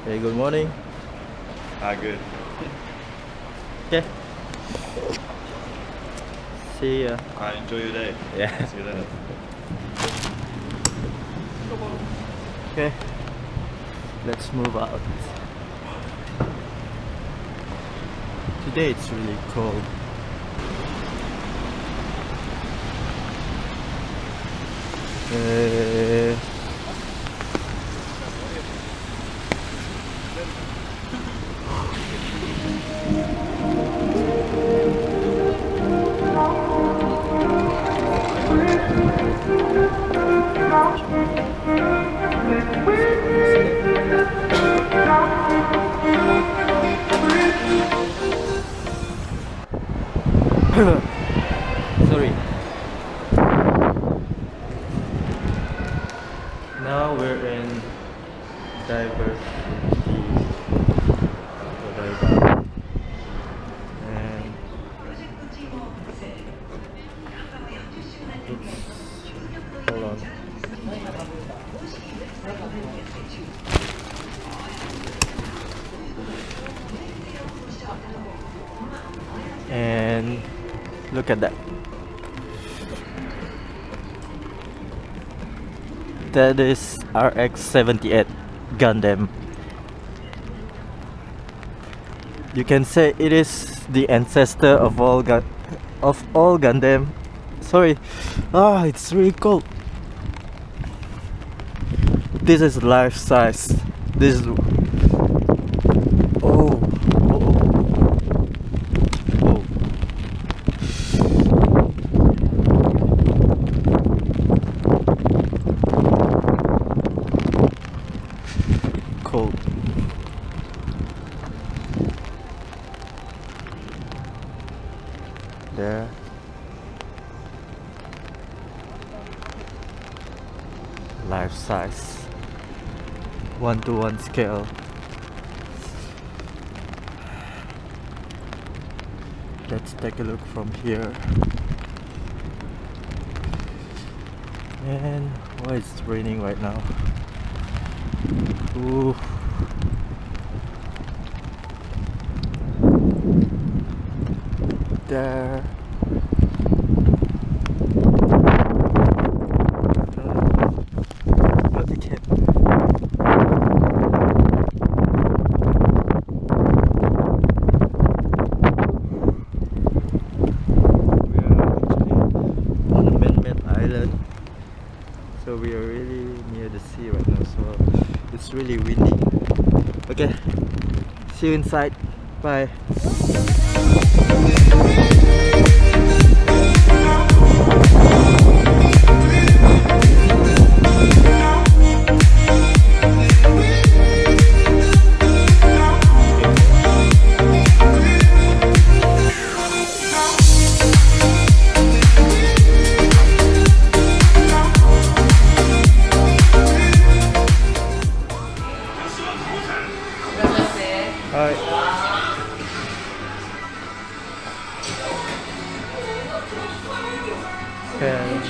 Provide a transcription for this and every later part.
Hey, good morning. Good. Okay. See ya. Enjoy your day. Yeah. See you later. Okay. Let's move out. Today it's really cold. Sorry. Now we're in DiverCity Odaiba. And hold on. And look at that. That is RX-78 Gundam. You can say it is the ancestor of all Gundam. Sorry. It's really cold. This is life size. This is oh. Cold. There. Life size. 1:1 scale. Let's take a look from here. And why it's raining right now? Ooh. There. But you can't. We are actually on a man-made island, so we are really near the sea right now. So it's really windy. Okay, see you inside. Bye. Pen,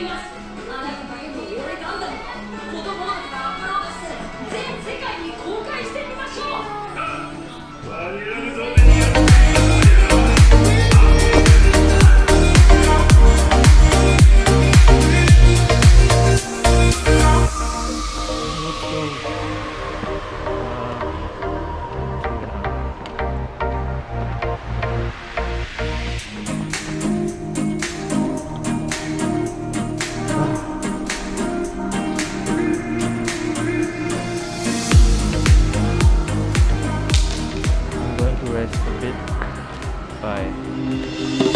います。あなただけの俺ガンダム子供の頃からアップロードして全世界に公開してみましょう。I'm going to rest a bit. Bye.